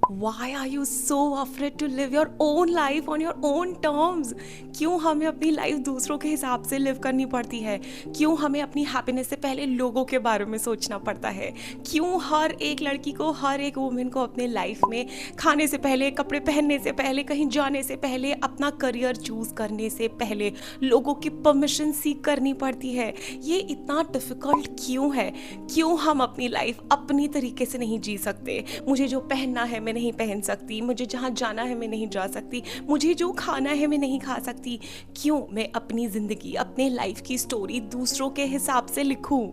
Why are you so afraid to live your own life on your own terms? क्यों हमें अपनी life दूसरों के हिसाब से लिव करनी पड़ती है? क्यों हमें अपनी हैप्पीनेस से पहले लोगों के बारे में सोचना पड़ता है? क्यों हर एक लड़की को, हर एक वुमेन को अपने लाइफ में खाने से पहले, कपड़े पहनने से पहले, कहीं जाने से पहले, अपना करियर चूज करने से पहले लोगों की परमिशन सीख करनी पड़ती है? ये इतना डिफिकल्ट क्यों है? क्यों हम अपनी लाइफ अपनी तरीके से नहीं जी सकते? मुझे जो पहनना है मैं नहीं पहन सकती, मुझे जहाँ जाना है मैं नहीं जा सकती, मुझे जो खाना है मैं नहीं खा सकती। क्यों मैं अपनी ज़िंदगी, अपने लाइफ की स्टोरी दूसरों के हिसाब से लिखूं?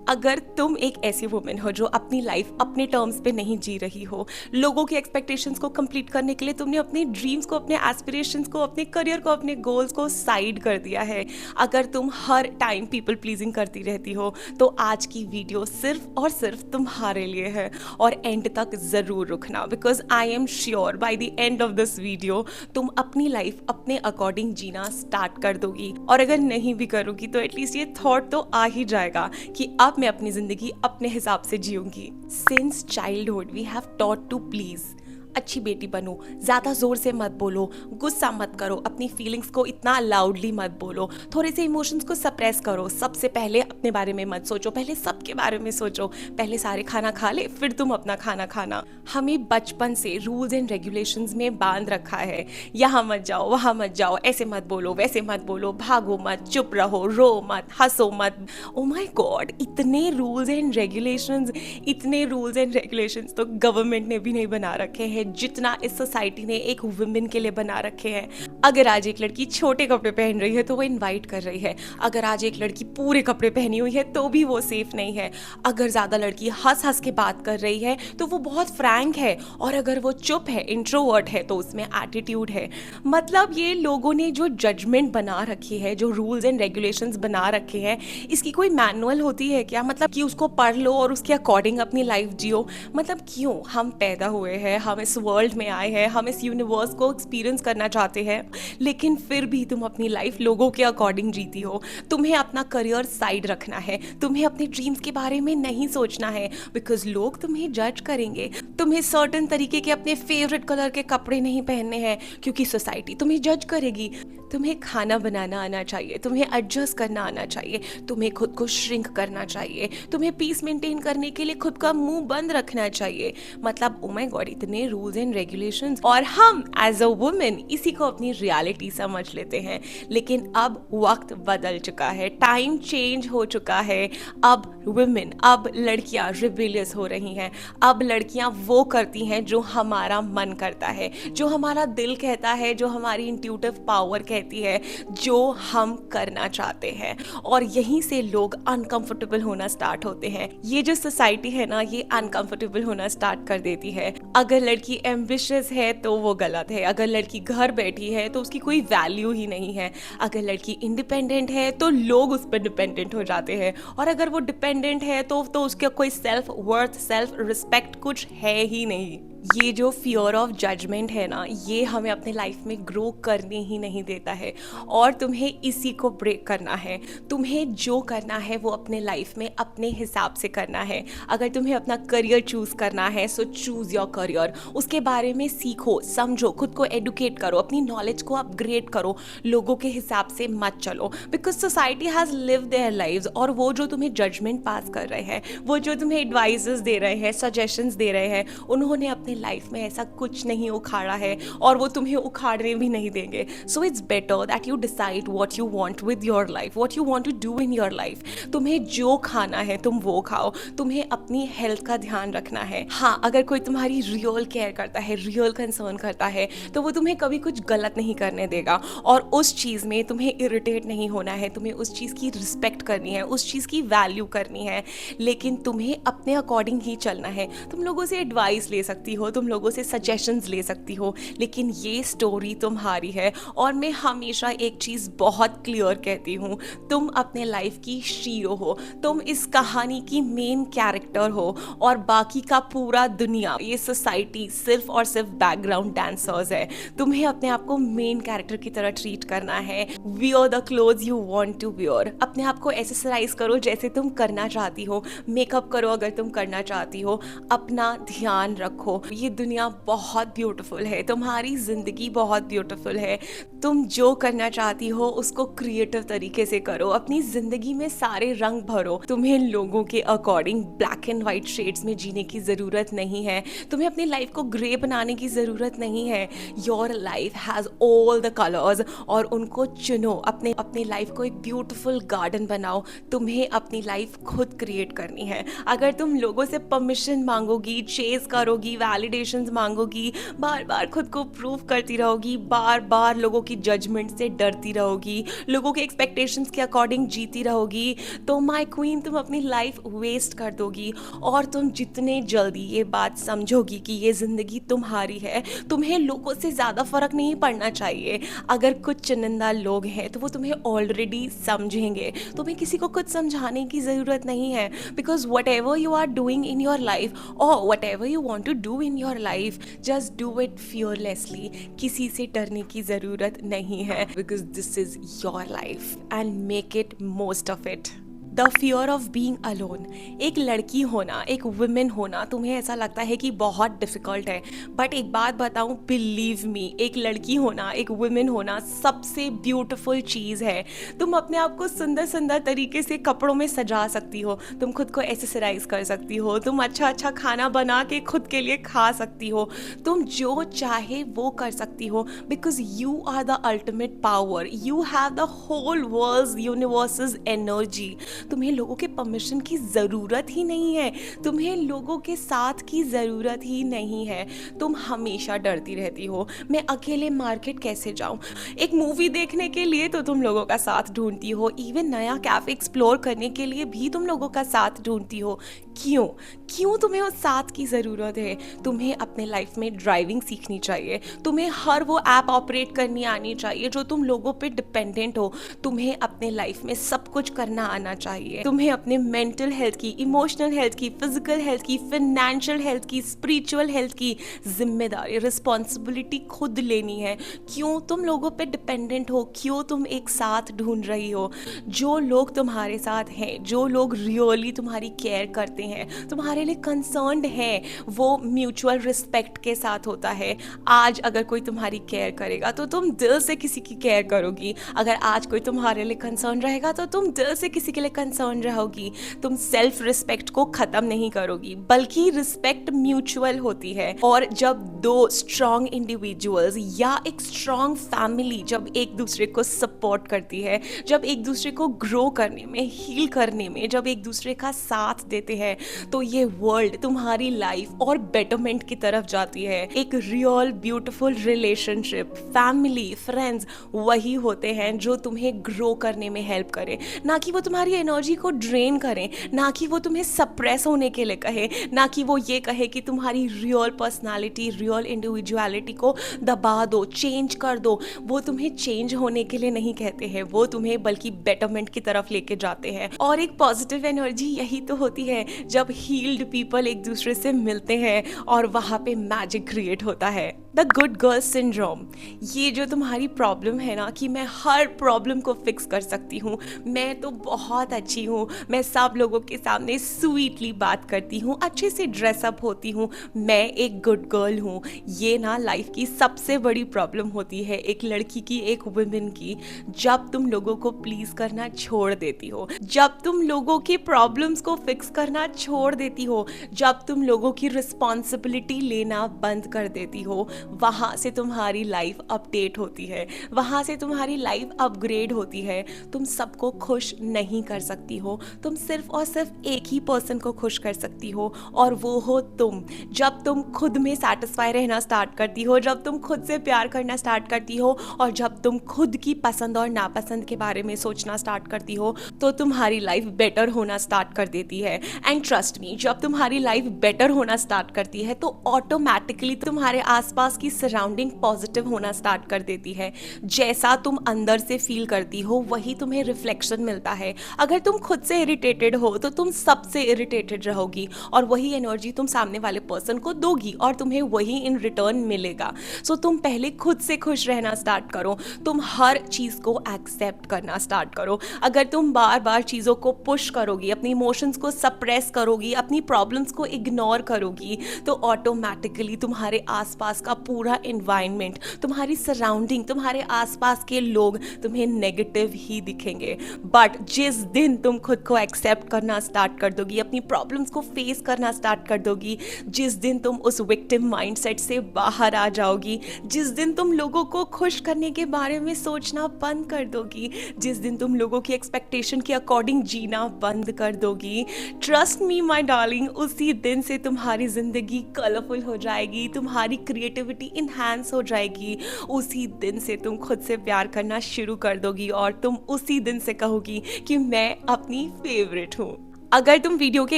अगर तुम एक ऐसी वुमेन हो जो अपनी लाइफ अपने टर्म्स पे नहीं जी रही हो, लोगों की एक्सपेक्टेशंस को कंप्लीट करने के लिए तुमने अपने ड्रीम्स को, अपने एस्पिरेशंस को, अपने करियर को, अपने गोल्स को साइड कर दिया है, अगर तुम हर टाइम पीपल प्लीजिंग करती रहती हो, तो आज की वीडियो सिर्फ और सिर्फ तुम्हारे लिए है। और एंड तक ज़रूर रुकना, because I am sure by the end of this video तुम अपनी लाइफ अपने अकॉर्डिंग जीना स्टार्ट कर दोगी। और अगर नहीं भी करोगी तो एटलीस्ट ये थॉट तो आ ही जाएगा कि अब मैं अपनी जिंदगी अपने हिसाब से जीऊंगी। Since childhood we have taught to please. अच्छी बेटी बनो, ज़्यादा ज़ोर से मत बोलो, गुस्सा मत करो, अपनी फीलिंग्स को इतना लाउडली मत बोलो, थोड़े से इमोशंस को सप्रेस करो, सबसे पहले अपने बारे में मत सोचो, पहले सबके बारे में सोचो, पहले सारे खाना खा ले फिर तुम अपना खाना खाना। हमें बचपन से रूल्स एंड रेगुलेशंस में बांध रखा है, यहाँ मत जाओ, वहाँ मत जाओ, ऐसे मत बोलो, वैसे मत बोलो, भागो मत, चुप रहो, रो मत, हंसो मत। ओ माय गॉड, इतने रूल्स एंड रेगुलेशंस, इतने रूल्स एंड रेगुलेशंस तो गवर्नमेंट ने भी नहीं बना रखे हैं जितना इस सोसाइटी ने एक वुमेन के लिए बना रखे हैं। अगर आज एक लड़की छोटे कपड़े पहन रही है तो वो इनवाइट कर रही है, अगर आज एक लड़की पूरे कपड़े पहनी हुई है तो भी वो सेफ नहीं है, अगर ज्यादा लड़की हंस हंस के बात कर रही है तो वो बहुत फ्रैंक है, और अगर वो चुप है, इंट्रोवर्ट है, तो उसमें एटीट्यूड है। मतलब ये लोगों ने जो जजमेंट बना रखी है, जो रूल्स एंड रेगुलेशंस बना रखे हैं, इसकी कोई मैनुअल होती है क्या? मतलब कि उसको पढ़ लो और उसके अकॉर्डिंग अपनी लाइफ जियो? मतलब क्यों हम पैदा हुए हैं, हम इस वर्ल्ड में आए हैं, हम इस यूनिवर्स को एक्सपीरियंस करना चाहते हैं, लेकिन फिर भी तुम अपनी लाइफ लोगों के अकॉर्डिंग जीती हो। तुम्हें अपना करियर साइड रखना है, तुम्हें अपने ड्रीम्स के बारे में नहीं सोचना है, बिकॉज लोग तुम्हें जज करेंगे। तुम्हें सर्टेन तरीके के अपने फेवरेट कलर के कपड़े नहीं पहनने हैं क्योंकि सोसाइटी तुम्हें जज करेगी। तुम्हें खाना बनाना आना चाहिए, तुम्हें एडजस्ट करना आना चाहिए, तुम्हें खुद को श्रिंक करना चाहिए, तुम्हें पीस मेंटेन करने के लिए खुद का मुंह बंद रखना चाहिए। मतलब ओ माय गॉड, इतने रूल्स एंड रेगुलेशंस, और हम एज अ वुमेन इसी को अपनी रियलिटी समझ लेते हैं। लेकिन अब वक्त बदल चुका है, टाइम चेंज हो चुका है। अब वुमेन, अब लड़कियां रिबेलियस हो रही हैं। अब लड़कियां वो करती हैं जो हमारा मन करता है, जो हमारा दिल कहता है, जो हमारी इंट्यूटिव पावर कहती है, जो हम करना चाहते हैं। और यहीं से लोग अनकंफर्टेबल होना स्टार्ट होते हैं। ये जो सोसाइटी है ना, ये अनकंफर्टेबल होना स्टार्ट कर देती है। अगर लड़की एम्बिशियस है तो वो गलत है, अगर लड़की घर बैठी है तो उसकी कोई वैल्यू ही नहीं है, अगर लड़की इंडिपेंडेंट है तो लोग उस पर डिपेंडेंट हो जाते हैं, और अगर वो डिपेंडेंट है तो उसका कोई सेल्फ वर्थ, सेल्फ रिस्पेक्ट कुछ है ही नहीं। ये जो फियर ऑफ जजमेंट है ना, ये हमें अपने लाइफ में ग्रो करने ही नहीं देता है, और तुम्हें इसी को ब्रेक करना है। तुम्हें जो करना है वो अपने लाइफ में अपने हिसाब से करना है। अगर तुम्हें अपना करियर चूज करना है सो चूज योर करियर, उसके बारे में सीखो, समझो, खुद को एडुकेट करो, अपनी नॉलेज को अपग्रेड करो, लोगों के हिसाब से मत चलो, because society has live their lives. और वो जो तुम्हें जजमेंट पास कर रहे हैं, वो जो तुम्हें एडवाइसेस दे रहे हैं, सजेशंस दे रहे हैं, उन्होंने अपने लाइफ में ऐसा कुछ नहीं उखाड़ा है, और वो तुम्हें उखाड़ने भी नहीं देंगे। So it's better that you decide what you want with your life, what you want to do in your life. तुम्हें जो खाना है तुम वो खाओ, तुम्हें अपनी हेल्थ का ध्यान रखना है। हाँ, अगर कोई तुम्हारी रियल केयर करता है, रियल कंसर्न करता है, तो वो तुम्हें कभी कुछ गलत नहीं करने देगा, और उस चीज़ में तुम्हें इरिटेट नहीं होना है, तुम्हें उस चीज़ की रिस्पेक्ट करनी है, उस चीज़ की वैल्यू करनी है, लेकिन तुम्हें अपने अकॉर्डिंग ही चलना है। तुम लोगों से एडवाइस ले सकती हो, तुम लोगों से सजेशंस ले सकती हो, लेकिन ये स्टोरी तुम्हारी है। और मैं हमेशा एक चीज़ बहुत क्लियर कहती हूँ, तुम अपने लाइफ की हीरो हो, तुम इस कहानी की मेन कैरेक्टर हो, और बाकी का पूरा दुनिया, ये सोसाइटी सिर्फ और सिर्फ बैकग्राउंड डांसर्स है। तुम्हें अपने आप को मेन कैरेक्टर की तरह ट्रीट करना है। Wear the cloth you want to wear, अपने आप को एक्सरसाइज करो जैसे तुम करना चाहती हो, मेकअप करो अगर तुम करना चाहती हो, अपना ध्यान रखो। ये दुनिया बहुत ब्यूटीफुल है, तुम्हारी ज़िंदगी बहुत ब्यूटीफुल है। तुम जो करना चाहती हो उसको क्रिएटिव तरीके से करो, अपनी ज़िंदगी में सारे रंग भरो। तुम्हें लोगों के according black and white shades में जीने की ज़रूरत नहीं है, तुम्हें अपनी लाइफ को ग्रे बनाने की ज़रूरत नहीं है। Your life has all the colours और उनको चुनो। अपने अपनी लाइफ को एक ब्यूटीफुल गार्डन बनाओ। तुम्हें अपनी लाइफ खुद क्रिएट करनी है। अगर तुम लोगों से परमिशन मांगोगी, चेज करोगी, वैलिडेशंस मांगोगी, बार बार खुद को प्रूव करती रहोगी, बार बार लोगों की जजमेंट से डरती रहोगी, लोगों के एक्सपेक्टेशंस के अकॉर्डिंग जीती रहोगी, तो माय क्वीन तुम अपनी लाइफ वेस्ट कर दोगी। और तुम जितने जल्दी ये बात समझोगी कि ये ज़िंदगी तुम्हारी है, तुम्हें लोगों से ज़्यादा फर्क नहीं पड़ना चाहिए। अगर कुछ चुनिंदा लोग हैं तो वो तुम्हें ऑलरेडी समझेंगे, तुम्हें किसी को कुछ समझाने की ज़रूरत नहीं है। Because whatever you are doing in your life और whatever you want to do in your life, just do it fearlessly. किसी से डरने की ज़रूरत नहीं है, because this is your life and make it most of it. The fear of being alone. एक लड़की होना, एक वुमेन होना तुम्हें ऐसा लगता है कि बहुत डिफ़िकल्ट है, बट एक बात बताऊं, बिलीव मी, एक लड़की होना, एक वुमेन होना सबसे ब्यूटीफुल चीज़ है। तुम अपने आप को सुंदर सुंदर तरीके से कपड़ों में सजा सकती हो, तुम खुद को एक्सेसराइज कर सकती हो, तुम अच्छा अच्छा खाना बना के खुद के लिए खा सकती हो, तुम जो चाहे वो कर सकती हो। Because you are the ultimate power, you have the whole world universe's energy. तुम्हें लोगों के परमिशन की ज़रूरत ही नहीं है, तुम्हें लोगों के साथ की ज़रूरत ही नहीं है। तुम हमेशा डरती रहती हो, मैं अकेले मार्केट कैसे जाऊं। एक मूवी देखने के लिए तो तुम लोगों का साथ ढूंढती हो, इवन नया कैफ़े एक्सप्लोर करने के लिए भी तुम लोगों का साथ ढूंढती हो। क्यों क्यों तुम्हें उस साथ की ज़रूरत है? तुम्हें अपने लाइफ में ड्राइविंग सीखनी चाहिए, तुम्हें हर वो ऐप ऑपरेट करनी आनी चाहिए जो तुम लोगों पे डिपेंडेंट हो। तुम्हें अपने लाइफ में सब कुछ करना आना चाहिए। तुम्हें अपने मेंटल हेल्थ की, इमोशनल हेल्थ की, फिजिकल हेल्थ की, फाइनेंशियल हेल्थ की, स्पिरिचुअल हेल्थ की जिम्मेदारी, रिस्पॉन्सिबिलिटी खुद लेनी है। क्यों तुम लोगों पे डिपेंडेंट हो? क्यों तुम एक साथ ढूंढ रही हो? जो लोग तुम्हारे साथ हैं, जो लोग रियली तुम्हारी केयर करते हैं, तुम्हारे लिए कंसर्न्ड हैं, वो म्यूचुअल रिस्पेक्ट के साथ होता है। आज अगर कोई तुम्हारी केयर करेगा तो तुम दिल से किसी की केयर करोगी। अगर आज कोई तुम्हारे लिए कंसर्न रहेगा तो तुम दिल से किसी के लिए कंसर्न रहोगी। तुम सेल्फ रिस्पेक्ट को ख़त्म नहीं करोगी, बल्कि रिस्पेक्ट म्यूचुअल होती है। और जब दो स्ट्रॉन्ग इंडिविजुअल्स या एक स्ट्रॉन्ग फैमिली जब एक दूसरे को सपोर्ट करती है, जब एक दूसरे को ग्रो करने में, हील करने में, जब एक दूसरे का साथ देते हैं, तो ये वर्ल्ड, तुम्हारी लाइफ और बेटरमेंट की तरफ जाती है। एक real beautiful relationship, family, friends वही होते हैं जो तुम्हें ग्रो करने में हेल्प करें, ना कि वो तुम्हारी एनर्जी को ड्रेन करें, ना कि वो तुम्हें सप्रेस होने के लिए कहे, ना कि वो ये कहे कि तुम्हारी रियल पर्सनालिटी, रियल इंडिविजुअलिटी को दबा दो, चेंज कर दो। वो तुम्हें चेंज होने के लिए नहीं कहते हैं, वो तुम्हें बल्कि बेटरमेंट की तरफ लेके जाते हैं। और एक पॉजिटिव एनर्जी यही तो होती है जब हील्ड पीपल एक दूसरे से मिलते हैं और वहाँ पे मैजिक क्रिएट होता है। द गुड गर्ल सिंड्रोम, ये जो तुम्हारी प्रॉब्लम है ना कि मैं हर प्रॉब्लम को फिक्स कर सकती हूँ, मैं तो बहुत अच्छी हूँ, मैं सब लोगों के सामने स्वीटली बात करती हूँ, अच्छे से ड्रेसअप होती हूँ, मैं एक गुड गर्ल हूँ, ये ना लाइफ की सबसे बड़ी प्रॉब्लम होती है एक लड़की की, एक वुमेन की। जब तुम लोगों को प्लीज करना छोड़ देती हो, जब तुम लोगों की प्रॉब्लम्स को फिक्स करना छोड़ देती हो, जब तुम लोगों की रिस्पॉन्सिबिलिटी लेना बंद कर देती हो, वहाँ से तुम्हारी लाइफ अपडेट होती है, वहाँ से तुम्हारी लाइफ अपग्रेड होती है। तुम सबको खुश नहीं कर सकती हो, तुम सिर्फ और सिर्फ एक ही पर्सन को खुश कर सकती हो, और वो हो तुम। जब तुम खुद में सेटिस्फाई रहना स्टार्ट करती हो, जब तुम खुद से प्यार करना स्टार्ट करती हो, और जब तुम खुद की पसंद और नापसंद के बारे में सोचना स्टार्ट करती हो, तो तुम्हारी लाइफ बेटर होना स्टार्ट कर देती है। एंड ट्रस्ट मी, जब तुम्हारी लाइफ बेटर होना स्टार्ट करती है तो ऑटोमेटिकली तुम्हारे आसपास की सराउंडिंग पॉजिटिव होना स्टार्ट कर देती है। जैसा तुम अंदर से फील करती हो वही तुम्हें रिफ्लेक्शन मिलता है। अगर अगर तुम खुद से इरिटेटेड हो तो तुम सबसे इरिटेटेड रहोगी और वही एनर्जी तुम सामने वाले पर्सन को दोगी और तुम्हें वही इन रिटर्न मिलेगा। सो तुम पहले खुद से खुश रहना स्टार्ट करो, तुम हर चीज़ को एक्सेप्ट करना स्टार्ट करो। अगर तुम बार बार चीज़ों को पुश करोगी, अपनी इमोशंस को सप्रेस करोगी, अपनी प्रॉब्लम्स को इग्नोर करोगी, तो ऑटोमेटिकली तुम्हारे आसपास का पूरा एनवायरनमेंट, तुम्हारी सराउंडिंग, तुम्हारे आसपास के लोग तुम्हें नेगेटिव ही दिखेंगे। बट जिस दिन तुम खुद को एक्सेप्ट करना स्टार्ट कर दोगी, अपनी प्रॉब्लम्स को फेस करना स्टार्ट कर दोगी, जिस दिन तुम उस विक्टिम माइंडसेट से बाहर आ जाओगी, जिस दिन तुम लोगों को खुश करने के बारे में सोचना बंद कर दोगी, जिस दिन तुम लोगों की एक्सपेक्टेशन के अकॉर्डिंग जीना बंद कर दोगी, ट्रस्ट मी माय डार्लिंग, उसी दिन से तुम्हारी जिंदगी कलरफुल हो जाएगी, तुम्हारी क्रिएटिविटी इन्हांस हो जाएगी। उसी दिन से तुम खुद से प्यार करना शुरू कर दोगी और तुम उसी दिन से कहोगी कि मैं अपनी फेवरेट हूँ। अगर तुम वीडियो के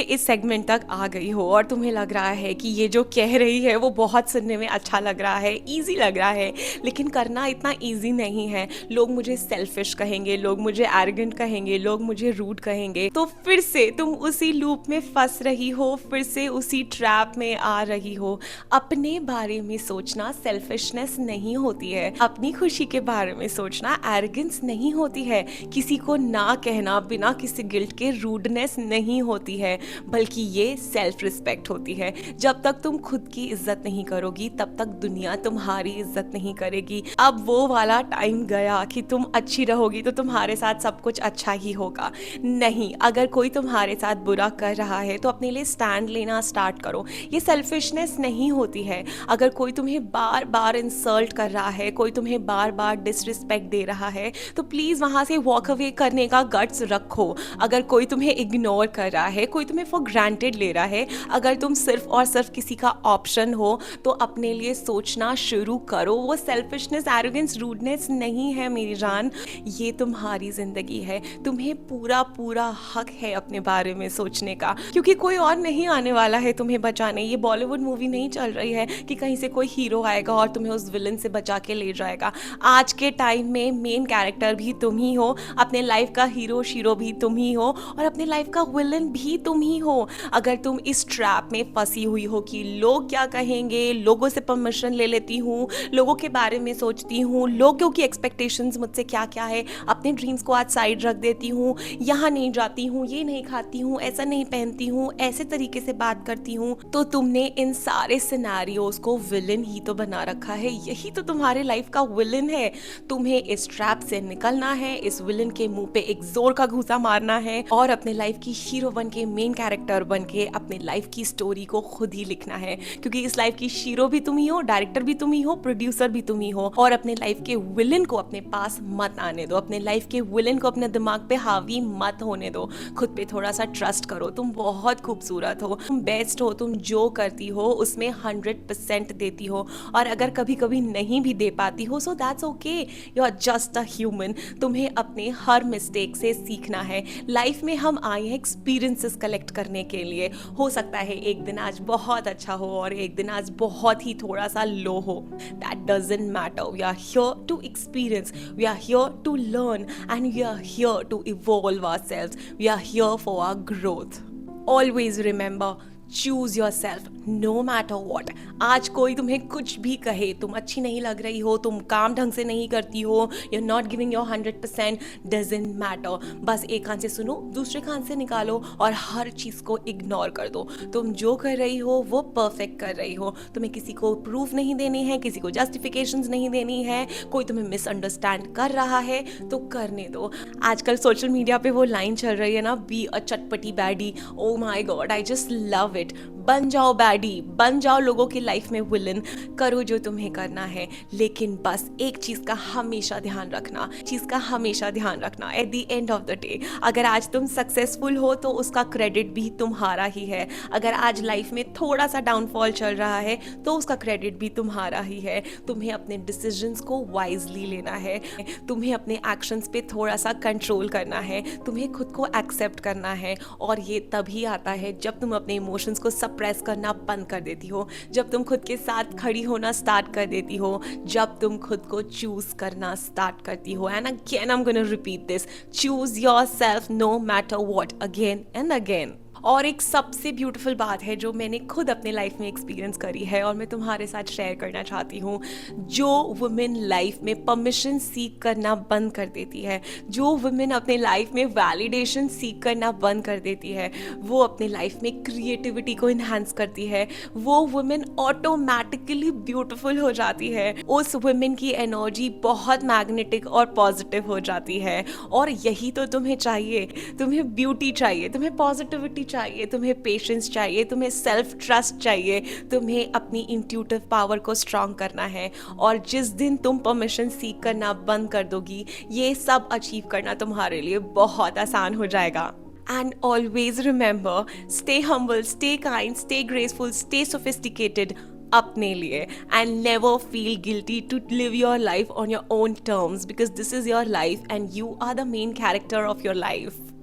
इस सेगमेंट तक आ गई हो और तुम्हें लग रहा है कि ये जो कह रही है वो बहुत सुनने में अच्छा लग रहा है, इजी लग रहा है, लेकिन करना इतना इजी नहीं है, लोग मुझे सेल्फिश कहेंगे, लोग मुझे एरोगेंट कहेंगे, लोग मुझे रूड कहेंगे, तो फिर से तुम उसी लूप में फंस रही हो, फिर से उसी ट्रैप में आ रही हो। अपने बारे में सोचना सेल्फिशनेस नहीं होती है, अपनी खुशी के बारे में सोचना एरोगेंस नहीं होती है, किसी को ना कहना बिना किसी गिल्ट के रूडनेस नहीं होती है, बल्कि ये सेल्फ रिस्पेक्ट होती है। जब तक तुम खुद की इज्जत नहीं करोगी तब तक दुनिया तुम्हारी इज्जत नहीं करेगी। अब वो वाला टाइम गया कि तुम अच्छी रहोगी तो तुम्हारे साथ सब कुछ अच्छा ही होगा। नहीं, अगर कोई तुम्हारे साथ बुरा कर रहा है तो अपने लिए स्टैंड लेना स्टार्ट करो। ये सेल्फिशनेस नहीं होती है। अगर कोई तुम्हें बार बार इंसल्ट कर रहा है, कोई तुम्हें बार बार डिसरिस्पेक्ट दे रहा है, तो प्लीज वहां से वॉक अवे करने का गट्स रखो। अगर कोई तुम्हें इग्नोर कर रहा है, कोई तुम्हें फॉर ग्रांटेड ले रहा है, अगर तुम सिर्फ और सिर्फ किसी का ऑप्शन हो, तो अपने लिए सोचना शुरू करो। वो सेल्फिशनेस, एरोगेंस, रूडनेस नहीं है मेरी जान, ये तुम्हारी जिंदगी है। तुम्हें पूरा पूरा हक है अपने बारे में सोचने का, क्योंकि कोई और नहीं आने वाला है तुम्हें बचाने। ये बॉलीवुड मूवी नहीं चल रही है कि कहीं से कोई हीरो आएगा और तुम्हें उस विलन से बचा के ले जाएगा। आज के टाइम में मेन कैरेक्टर भी तुम ही हो, अपने लाइफ का हीरो शीरो भी तुम ही हो और अपने लाइफ का विलन भी तुम ही हो। अगर तुम इस ट्रैप में फंसी हुई हो कि लोग क्या कहेंगे, लोगों से परमिशन ले लेती हूँ, लोगों के बारे में सोचती हूँ, लोगों की एक्सपेक्टेशंस मुझसे क्या क्या है, अपने ड्रीम्स को आज साइड रख देती हूँ, यहाँ नहीं जाती हूँ, ये नहीं खाती हूँ, ऐसा नहीं पहनती हूँ, ऐसे तरीके से बात करती हूँ, तो तुमने इन सारे सिनेरियोस को विलन ही तो बना रखा है। यही तो तुम्हारे लाइफ का विलन है। तुम्हें इस ट्रैप से निकलना है, इस विलन के मुंह पे एक जोर का घूंसा मारना है और अपने लाइफ की हीरो बन के, मेन कैरेक्टर बन के अपने लाइफ की स्टोरी को खुद ही लिखना है। क्योंकि इस लाइफ की हीरो भी तुम ही हो, डायरेक्टर भी तुम ही हो, प्रोड्यूसर भी तुम ही हो। और अपने लाइफ के विलन को अपने पास मत आने दो, अपने लाइफ के विलन को अपने दिमाग पे हावी मत होने दो। खुद पे थोड़ा सा ट्रस्ट करो। तुम बहुत खूबसूरत हो, तुम बेस्ट हो, तुम जो करती हो उसमें 100% देती हो। और अगर कभी कभी नहीं भी दे पाती हो, so that's okay, you are just a human. तुम्हें अपने हर मिस्टेक से सीखना है। लाइफ में हम आए हैं एक्सपीरियंसेस कलेक्ट करने के लिए। हो सकता है एक दिन आज बहुत अच्छा हो और एक दिन आज बहुत ही थोड़ा सा लो हो, that doesn't matter. We are here to experience, we are here to learn and we are here to evolve ourselves, we are here for our growth. Always remember, choose yourself no matter what. आज कोई तुम्हें कुछ भी कहे, तुम अच्छी नहीं लग रही हो, तुम काम ढंग से नहीं करती हो, you are not giving your 100%, doesn't matter. बस एक कान से सुनो, दूसरे कान से निकालो और हर चीज़ को इग्नोर कर दो। तुम जो कर रही हो वो परफेक्ट कर रही हो। तुम्हें किसी को प्रूफ नहीं देनी है, किसी को जस्टिफिकेशंस नहीं देनी है। कोई तुम्हें मिसअंडरस्टैंड कर रहा है तो करने दो। आजकल सोशल मीडिया पे वो लाइन चल रही है ना, बी अ चटपटी baddie. Oh my god, I just love it. बन जाओ बैडी, बन जाओ लोगों की लाइफ में विलन, करो जो तुम्हें करना है। लेकिन बस एक चीज का हमेशा ध्यान रखना, at the end of the day, अगर आज तुम सक्सेसफुल हो तो उसका क्रेडिट भी तुम्हारा ही है। अगर आज लाइफ में थोड़ा सा डाउनफॉल चल रहा है तो उसका क्रेडिट भी तुम्हारा ही है। तुम्हें अपने डिसीजंस को वाइजली लेना है, तुम्हें अपने एक्शंस पे थोड़ा सा कंट्रोल करना है, तुम्हें खुद को एक्सेप्ट करना है। और ये तभी आता है जब तुम अपने इमोशंस को सब सप्रेस करना बंद कर देती हो, जब तुम खुद के साथ खड़ी होना स्टार्ट कर देती हो, जब तुम खुद को चूज करना स्टार्ट करती हो। And again I am gonna repeat this, choose yourself no matter what, again and again. और एक सबसे ब्यूटीफुल बात है जो मैंने खुद अपने लाइफ में एक्सपीरियंस करी है और मैं तुम्हारे साथ शेयर करना चाहती हूँ। जो वुमेन लाइफ में परमिशन सीख करना बंद कर देती है, जो वुमेन अपने लाइफ में वैलिडेशन सीख करना बंद कर देती है, वो अपने लाइफ में क्रिएटिविटी को इन्हांस करती है। वो वुमेन ऑटोमेटिकली ब्यूटीफुल हो जाती है। उस वुमेन की एनर्जी बहुत मैग्नेटिक और पॉजिटिव हो जाती है। और यही तो तुम्हें चाहिए। तुम्हें ब्यूटी चाहिए, तुम्हें पॉजिटिविटी चाहिए, तुम्हें पेशेंस चाहिए, तुम्हें सेल्फ ट्रस्ट चाहिए, तुम्हें अपनी इंट्यूटिव पावर को स्ट्रांग करना है। और जिस दिन तुम परमिशन सीख करना बंद कर दोगी, ये सब अचीव करना तुम्हारे लिए बहुत आसान हो जाएगा। And always remember, stay humble, stay kind, stay graceful, stay sophisticated अपने लिए, and never feel guilty to live your life on your own terms, because this is your life and you are the main character of your life.